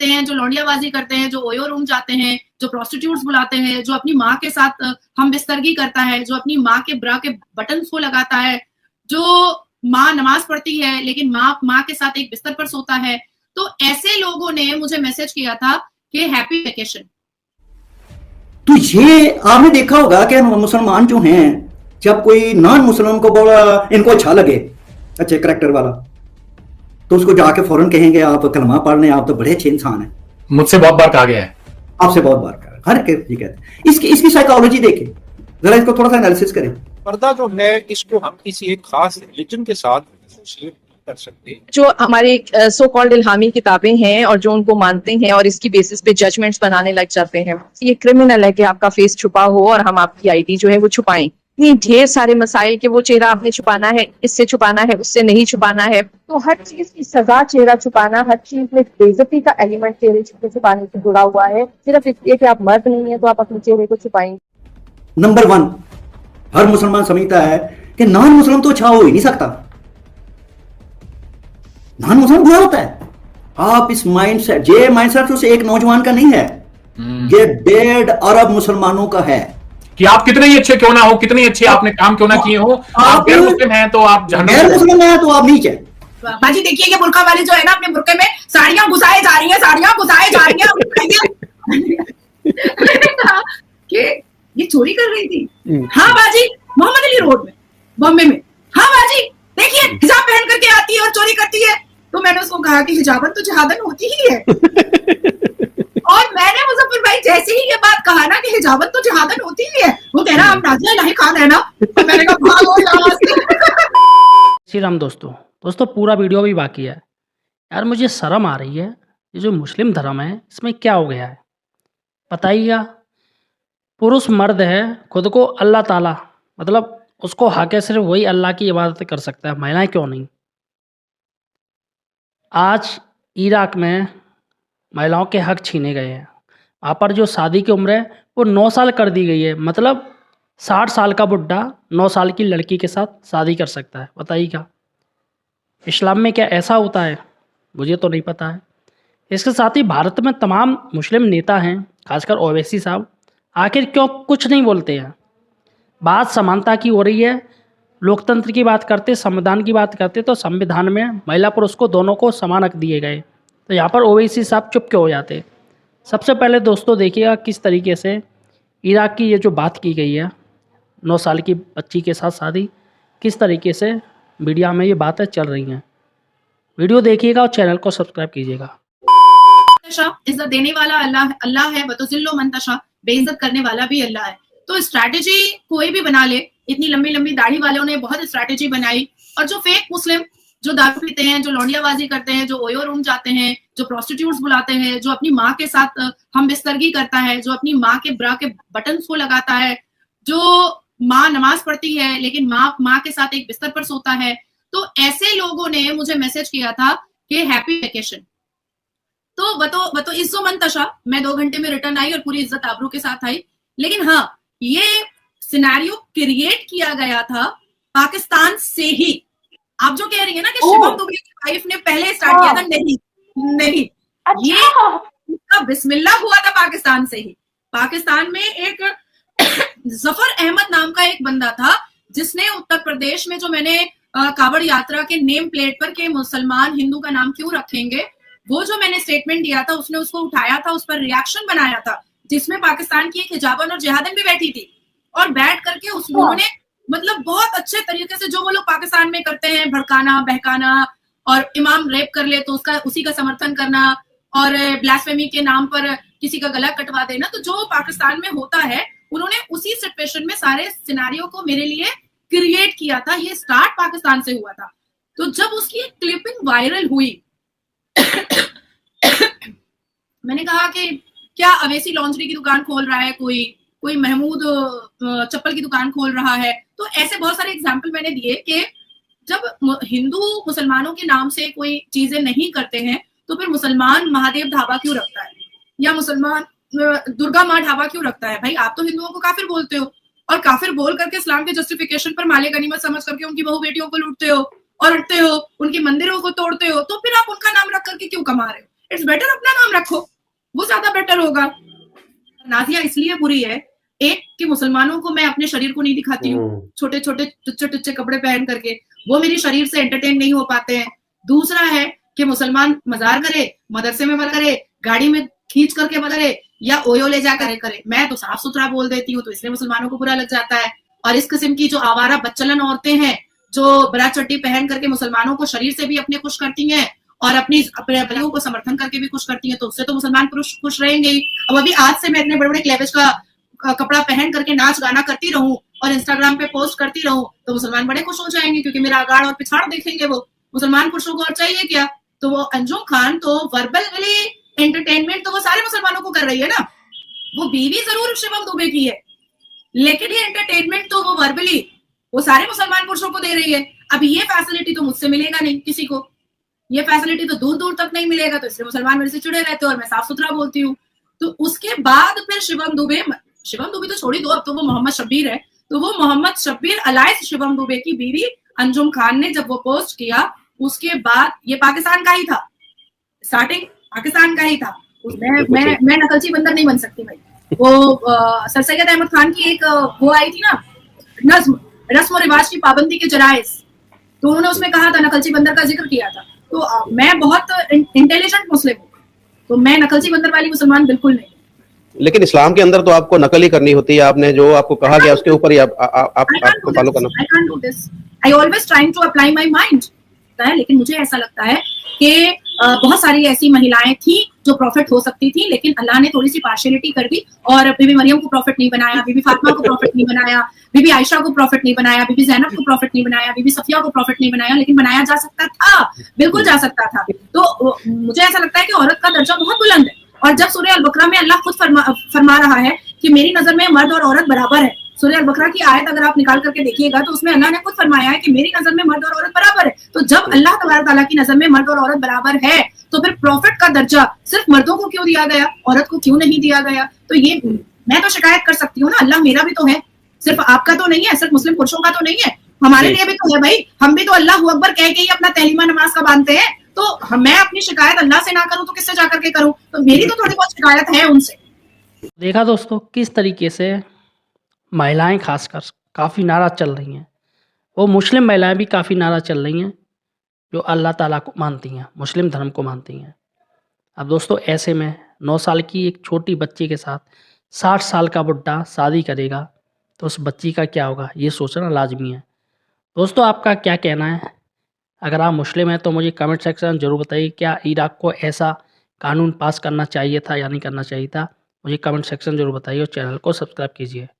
हैं, जो लौंडियाबाजी करते हैं, जो ओयो रूम जाते हैं, जो प्रोस्टिट्यूट्स बुलाते हैं, जो अपनी माँ के साथ हम बिस्तरगी करता है, जो अपनी माँ के ब्रा के बटन्स को लगाता है, जो माँ नमाज पढ़ती है लेकिन माँ के साथ एक बिस्तर पर सोता है। तो ऐसे लोगों ने मुझे मैसेज किया था कि हैप्पी वेकेशन। तो ये आपने देखा होगा कि मुसलमान जो हैं, जब कोई नॉन मुसलमान को बोला इनको अच्छा लगे अच्छे करैक्टर वाला, तो उसको जाके फौरन कहेंगे आप कलमा पढ़ लें, आप तो बड़े अच्छे इंसान हैं। मुझसे बहुत बार कहा गया है, आपसे बहुत बार कहा, हर ये कहते हैं। इसकी साइकोलॉजी देखें जरा, इसको थोड़ा सा एनालिसिस करें। पर्दा जो है इसको हम किसी एक खास रिलीजन के साथ एसोसिएट कर सकते हैं। जो हमारे सो कॉल्ड इल्हामी किताबें हैं और जो उनको मानते हैं और इसकी बेसिस पे जजमेंट्स बनाने लग जाते हैं, ये क्रिमिनल है कि आपका फेस छुपा हो और हम आपकी आईडी जो है वो छुपाएं। इतनी ढेर सारे मसाइल के वो चेहरा आपने छुपाना है, इससे छुपाना है, उससे नहीं छुपाना है। तो हर चीज की सजा चेहरा छुपाना, हर चीज में बेइज्जती का एलिमेंट चेहरे छुपाने से जुड़ा हुआ है। सिर्फ इसलिए कि आप मर्द नहीं है तो आप अपने चेहरे को छुपाएंगे। नंबर 1, हर मुसलमान समझता है कि नॉन मुसलमान तो अच्छा हो ही नहीं सकता, नॉन मुसलमान बुरा होता है। आप इस माइंडसेट, ये माइंडसेट तो एक नौजवान का नहीं है, ये 1.5 अरब मुसलमानों का है कि आप कितने ही अच्छे क्यों ना हो, कितने अच्छे आपने काम क्यों ना किए हो, आप गैर मुस्लिम हैं तो आप गैर मुस्लिम हैं तो आप नीचे। बाजी देखिए ये बुर्का वाली जो है ना, अपने बुर्के में साड़ियां घुसाए जा रही हैं, साड़ियां घुसाए जा रही हैं। मैंने कहा कि ये चोरी कर रही थी। हाँ बाजी, मोहम्मद अली रोड में बॉम्बे में। हाँ बाजी देखिए हिजाब पहन करके आती है और चोरी करती है। तो मैंने उसको कहा कि हिजाबन तो जहादन होती ही है। और मैंने मुजफ्फर भाई जैसे ही ये बात कहा ना कि हिजाबत तो जहादन होती ही है, वो कह रहा आप नाज़िया इलाही खान है ना। तो मैंने कहा भागो यहाँ से। श्री राम दोस्तों पूरा वीडियो भी बाकी है यार। मुझे शर्म आ रही है, ये जो मुस्लिम धर्म है इसमें क्या हो गया है बताइएगा। पुरुष मर्द है, खुद को अल्लाह ताला मतलब उसको हक है सिर्फ वही अल्लाह की इबादत कर सकता है, महिलाएं क्यों नहीं। आज इराक में महिलाओं के हक छीने गए हैं। वहाँ पर जो शादी की उम्र है वो 9 साल कर दी गई है, मतलब 60 साल का बुढ़ा 9 साल की लड़की के साथ शादी कर सकता है। बताइएगा इस्लाम में क्या ऐसा होता है, मुझे तो नहीं पता है। इसके साथ ही भारत में तमाम मुस्लिम नेता हैं, खासकर ओवैसी साहब, आखिर क्यों कुछ नहीं बोलते हैं। बात समानता की हो रही है, लोकतंत्र की बात करते, संविधान की बात करते, तो संविधान में महिला पुरुष को दोनों को समान हक दिए गए, तो यहाँ पर ओवैसी साहब चुप क्यों हो जाते। सबसे पहले दोस्तों देखिएगा किस तरीके से इराक की ये जो बात की गई है, 9 साल की बच्ची के साथ शादी, किस तरीके से मीडिया में ये बातें चल रही हैं। वीडियो देखिएगा और चैनल को सब्सक्राइब कीजिएगा। इज्जत देने वाला अल्लाह है, बतुजिल्लो मंतशा, बेइज्जत करने वाला भी अल्लाह है। तो स्ट्रैटेजी कोई भी बना ले, इतनी लंबी लंबी दाढ़ी वालों ने बहुत स्ट्रैटेजी बनाई, और जो फेक मुस्लिम जो दारू पीते हैं, जो लौंडियाबाजी करते हैं, जो ओयो रूम जाते हैं, जो प्रोस्टिट्यूट्स बुलाते हैं, जो अपनी माँ के साथ हम बिस्तरगी करता है, जो अपनी माँ के ब्रा के बटन्स को लगाता है, जो माँ नमाज पढ़ती है लेकिन माँ के साथ एक बिस्तर पर सोता है। तो ऐसे लोगों ने मुझे मैसेज किया था कि हैप्पी वेकेशन। तो बतो इज्जो मंतशा, मैं 2 घंटे में रिटर्न आई और पूरी इज्जत आबरू के साथ आई। लेकिन हाँ, ये सिनेरियो क्रिएट किया गया था पाकिस्तान से ही। आप जो कह रही है ना कि शिवम दुबे की वाइफ ने पहले स्टार्ट किया था, नहीं अच्छा। ये इसका बिस्मिल्लाह हुआ था पाकिस्तान से ही। पाकिस्तान में एक जफर अहमद नाम का एक बंदा था जिसने उत्तर प्रदेश में, जो मैंने कावड़ यात्रा के नेम प्लेट पर के मुसलमान हिंदू का नाम क्यों रखेंगे, वो जो मैंने स्टेटमेंट दिया था, उसने उसको उठाया था, उस पर रिएक्शन बनाया था, जिसमें पाकिस्तान की एक हिजाबन और जिहादन भी बैठी थी। और बैठ करके उन्होंने मतलब बहुत अच्छे तरीके से जो वो लोग पाकिस्तान में करते हैं, भड़काना, बहकाना, और इमाम रेप कर ले तो उसका उसी का समर्थन करना, और ब्लास्फेमी के नाम पर किसी का गला कटवा देना। तो जो पाकिस्तान में होता है, उन्होंने उसी सिचुएशन में सारे सिनेरियो को मेरे लिए क्रिएट किया था। ये स्टार्ट पाकिस्तान से हुआ था। तो जब उसकी एक क्लिपिंग वायरल हुई, मैंने कहा कि क्या अवेसी लॉन्ड्री की दुकान खोल रहा है, कोई महमूद चप्पल की दुकान खोल रहा है। तो ऐसे बहुत सारे एग्जाम्पल मैंने दिए कि जब हिंदू मुसलमानों के नाम से कोई चीजें नहीं करते हैं, तो फिर मुसलमान महादेव ढाबा क्यों रखता है, या मुसलमान दुर्गा माँ ढाबा क्यों रखता है। भाई आप तो हिंदुओं को काफिर बोलते हो, और काफिर बोल करके इस्लाम के जस्टिफिकेशन पर माले गनीमत समझ करके उनकी बहु बेटियों को लूटते हो और उठते हो, उनके मंदिरों को तोड़ते हो। तो फिर आप उनका नाम रख करके क्यों कमा रहे हो। इट्स बेटर अपना नाम रखो, वो ज्यादा बेटर होगा। नाजिया इसलिए बुरी है, एक कि मुसलमानों को मैं अपने शरीर को नहीं दिखाती हूँ, छोटे छोटे टुच्चे टुच्चे कपड़े पहन करके, वो मेरी शरीर से एंटरटेन नहीं हो पाते हैं। दूसरा है कि मुसलमान मजार करे, मदरसे में मत करे, गाड़ी में खींच करके मत करे, या ओयो ले जाकर करे। मैं तो साफ सुथरा बोल देती हूँ, तो इसलिए मुसलमानों को बुरा लग जाता है। और इस किस्म की जो आवारा बच्चलन औरतें हैं, जो बरा चट्टी पहन करके मुसलमानों को शरीर से भी अपने खुश करती हैं और अपने भाइयों को समर्थन करके भी खुश करती हैं, तो उससे तो मुसलमान पुरुष खुश रहेंगे ही। अब अभी आज से मैं इतने बड़े बड़े क्लेवेज का कपड़ा पहन करके नाच गाना करती रहूं और इंस्टाग्राम पे पोस्ट करती रहूं, तो मुसलमान बड़े खुश हो जाएंगे, क्योंकि मेरा अगाड़ और पिछाड़ देखेंगे वो। मुसलमान पुरुषों को और चाहिए क्या? तो वो अंजुम खान तो वर्बली एंटरटेनमेंट तो वो सारे मुसलमानों को कर रही है ना। वो बीवी जरूर शिवम दुबे की है, लेकिन ये एंटरटेनमेंट तो वो वर्बली वो सारे मुसलमान पुरुषों को दे रही है। अब ये फैसिलिटी तो मुझसे मिलेगा नहीं किसी को, ये फैसिलिटी तो दूर दूर तक नहीं मिलेगा, तो इसलिए मुसलमान मेरे से चिड़े रहते हैं और मैं साफ सुथरा बोलती हूँ। तो उसके बाद फिर शिवम दुबे तो छोड़ी दो, अब तो वो मोहम्मद शब्बीर है, तो वो मोहम्मद शब्बीर अलाइस शिवम दुबे की बीवी अंजुम खान ने जब वो पोस्ट किया, उसके बाद ये पाकिस्तान का ही था, स्टार्टिंग पाकिस्तान का ही था। मैं नकलची बंदर नहीं बन सकती भाई। वो सर सैयद अहमद खान की एक वो आई थी ना, रस्म और रिवाज की पाबंदी के जराइज, तो उन्होंने उसमें कहा था, नकलची बंदर का जिक्र किया था। तो मैं बहुत इंटेलिजेंट मुस्लिम हूँ, तो मैं नकलची बंदर वाली मुसलमान बिल्कुल नहीं। लेकिन इस्लाम के अंदर तो आपको नकल ही करनी होती है, आपने जो आपको कहा गया उसके ऊपर ही आपको फॉलो करना। I can't do this. I always trying to apply my mind. लेकिन मुझे ऐसा लगता है कि बहुत सारी ऐसी महिलाएं थी जो प्रॉफिट हो सकती थी, लेकिन अल्लाह ने थोड़ी सी पार्शियलिटी कर दी और बीबी मरियम को प्रॉफिट नहीं बनाया, बीबी फातिमा को प्रॉफिट नहीं बनाया, बीबी आयशा को प्रॉफिट नहीं बनाया, बीबी ज़ैनब को प्रॉफिट नहीं बनाया, बीबी सफिया को प्रॉफिट नहीं बनाया, लेकिन बनाया जा सकता था, बिल्कुल जा सकता था। तो मुझे ऐसा लगता है कि औरत का दर्जा बहुत बुलंद है, और जब सूरह अल-बकरा में अल्लाह खुद फरमा रहा है कि मेरी नजर में मर्द और औरत बराबर है, सूरह अल-बकरा की आयत अगर आप निकाल करके देखिएगा तो उसमें अल्लाह ने खुद फरमाया है कि मेरी नजर में मर्द और औरत बराबर है। तो जब अल्लाह तबारक तआला की नजर में मर्द और औरत बराबर है, तो फिर प्रॉफिट का दर्जा सिर्फ मर्दों को क्यों दिया गया, औरत को क्यों नहीं दिया गया? तो ये मैं तो शिकायत कर सकती हूँ ना, अल्लाह मेरा भी तो है, सिर्फ आपका तो नहीं है, सिर्फ मुस्लिम पुरुषों का तो नहीं है, हमारे लिए भी तो है भाई। हम भी तो अल्लाह अकबर कह के ही अपना तहलीमा नमाज का बांधते हैं, तो मैं अपनी शिकायत अल्लाह से ना करूं तो किससे जाकर के करूं? तो मेरी तो थोड़ी बहुत शिकायत है उनसे। देखा दोस्तों किस तरीके से महिलाएं खासकर काफ़ी नाराज़ चल रही हैं, वो मुस्लिम महिलाएं भी काफ़ी नाराज़ चल रही हैं जो अल्लाह ताला को मानती हैं, मुस्लिम धर्म को मानती हैं। अब दोस्तों ऐसे में 9 साल की एक छोटी बच्ची के साथ 60 साल का बुड्ढा शादी करेगा तो उस बच्ची का क्या होगा, ये सोचना लाजमी है। दोस्तों आपका क्या कहना है? अगर आप मुस्लिम हैं तो मुझे कमेंट सेक्शन में ज़रूर बताइए, क्या इराक को ऐसा कानून पास करना चाहिए था या नहीं करना चाहिए था? मुझे कमेंट सेक्शन ज़रूर बताइए और चैनल को सब्सक्राइब कीजिए।